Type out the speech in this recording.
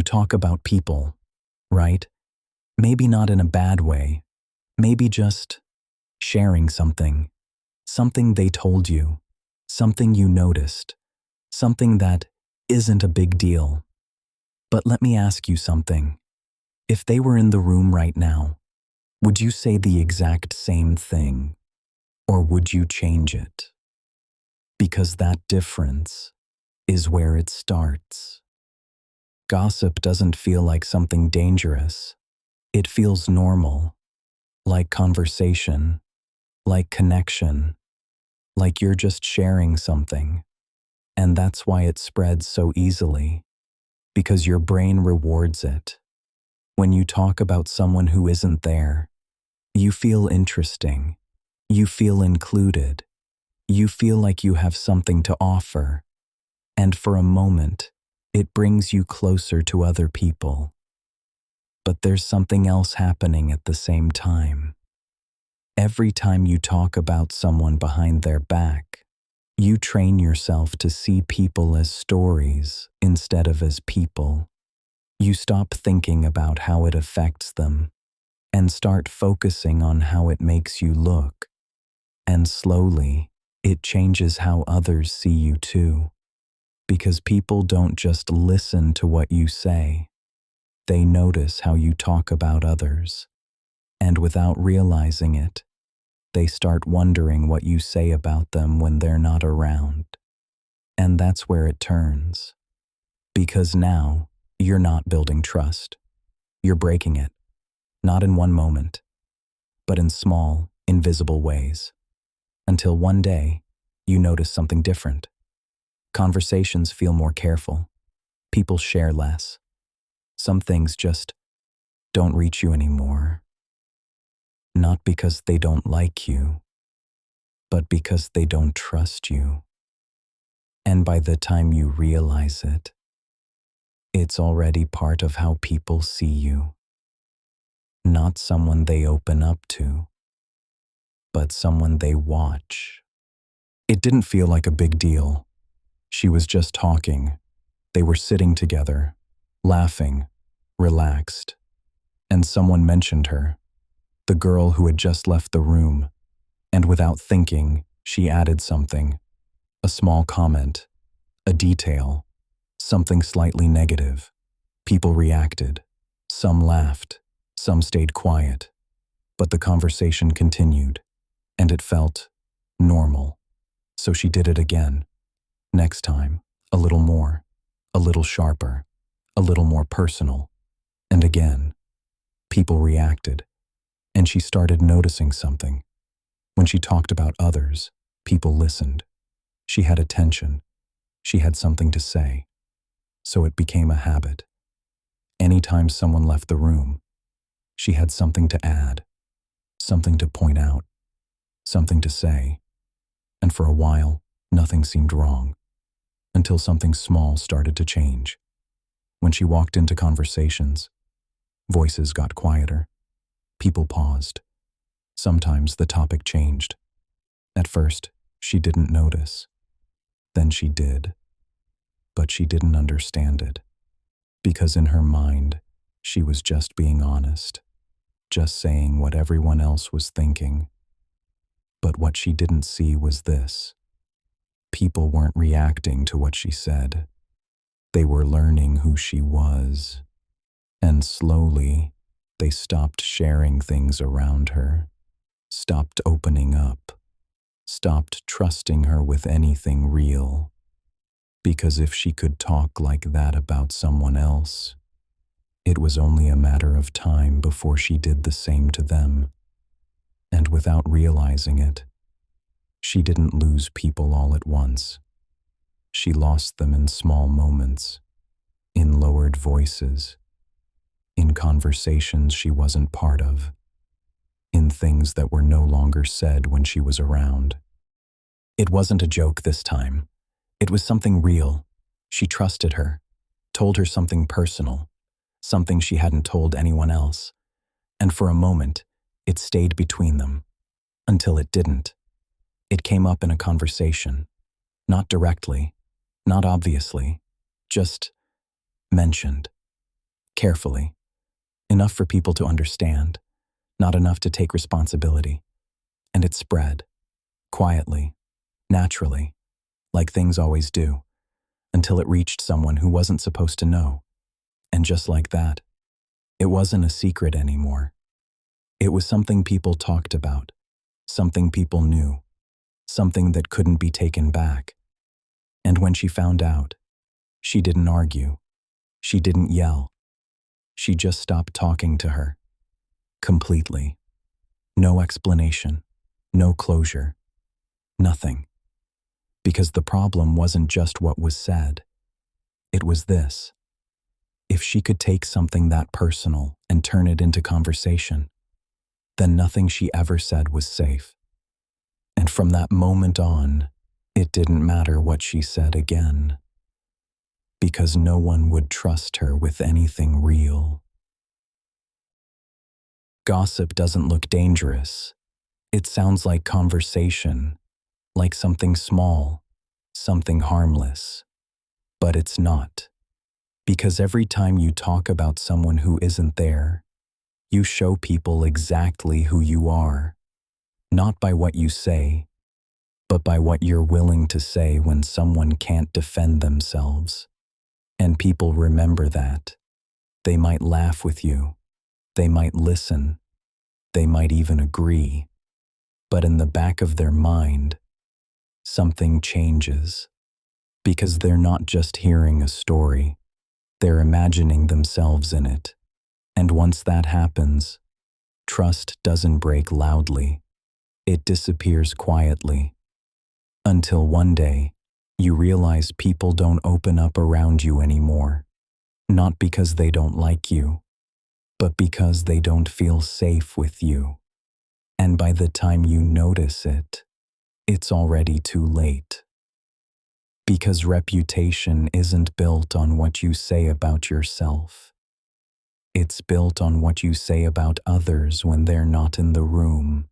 You talk about people, right? Maybe not in a bad way, maybe just sharing something they told you, something you noticed, something that isn't a big deal. But let me ask you something. If they were in the room right now, would you say the exact same thing, or would you change it? Because that difference is where it starts. Gossip doesn't feel like something dangerous. It feels normal, like conversation, like connection, like you're just sharing something. And that's why it spreads so easily, because your brain rewards it. When you talk about someone who isn't there, you feel interesting, you feel included, you feel like you have something to offer, and for a moment, it brings you closer to other people. But there's something else happening at the same time. Every time you talk about someone behind their back, you train yourself to see people as stories instead of as people. You stop thinking about how it affects them and start focusing on how it makes you look. And slowly, it changes how others see you too. Because people don't just listen to what you say. They notice how you talk about others. And without realizing it, they start wondering what you say about them when they're not around. And that's where it turns. Because now, you're not building trust. You're breaking it. Not in one moment, but in small, invisible ways. Until one day, you notice something different. Conversations feel more careful. People share less. Some things just don't reach you anymore. Not because they don't like you, but because they don't trust you. And by the time you realize it, it's already part of how people see you. Not someone they open up to, but someone they watch. It didn't feel like a big deal. She was just talking. They were sitting together, laughing, relaxed. And someone mentioned her, the girl who had just left the room. And without thinking, she added something. A small comment, a detail, something slightly negative. People reacted. Some laughed. Some stayed quiet. But the conversation continued, and it felt normal. So she did it again. Next time, a little more, a little sharper, a little more personal. And again, people reacted, and she started noticing something. When she talked about others, people listened. She had attention. She had something to say. So it became a habit. Anytime someone left the room, she had something to add, something to point out, something to say. And for a while, nothing seemed wrong, until something small started to change. When she walked into conversations, voices got quieter. People paused. Sometimes the topic changed. At first, she didn't notice. Then she did. But she didn't understand it. Because in her mind, she was just being honest, just saying what everyone else was thinking. But what she didn't see was this. People weren't reacting to what she said. They were learning who she was. And slowly, they stopped sharing things around her, stopped opening up, stopped trusting her with anything real. Because if she could talk like that about someone else, it was only a matter of time before she did the same to them. And without realizing it, she didn't lose people all at once. She lost them in small moments, in lowered voices, in conversations she wasn't part of, in things that were no longer said when she was around. It wasn't a joke this time. It was something real. She trusted her, told her something personal, something she hadn't told anyone else. And for a moment, it stayed between them, until it didn't. It came up in a conversation, not directly, not obviously, just mentioned. carefully, enough for people to understand, not enough to take responsibility. And it spread, quietly, naturally, like things always do, until it reached someone who wasn't supposed to know. And just like that, it wasn't a secret anymore. It was something people talked about, something people knew, something that couldn't be taken back. And when she found out, she didn't argue. She didn't yell. She just stopped talking to her. Completely. No explanation. No closure. Nothing. Because the problem wasn't just what was said. It was this. If she could take something that personal and turn it into conversation, then nothing she ever said was safe. And from that moment on, it didn't matter what she said again, because no one would trust her with anything real. Gossip doesn't look dangerous. It sounds like conversation, like something small, something harmless. But it's not. Because every time you talk about someone who isn't there, you show people exactly who you are, not by what you say, but by what you're willing to say when someone can't defend themselves. And people remember that. They might laugh with you. They might listen. They might even agree. But in the back of their mind, something changes. Because they're not just hearing a story. They're imagining themselves in it. And once that happens, trust doesn't break loudly. It disappears quietly. Until one day, you realize people don't open up around you anymore. Not because they don't like you, but because they don't feel safe with you. And by the time you notice it, it's already too late. Because reputation isn't built on what you say about yourself. It's built on what you say about others when they're not in the room.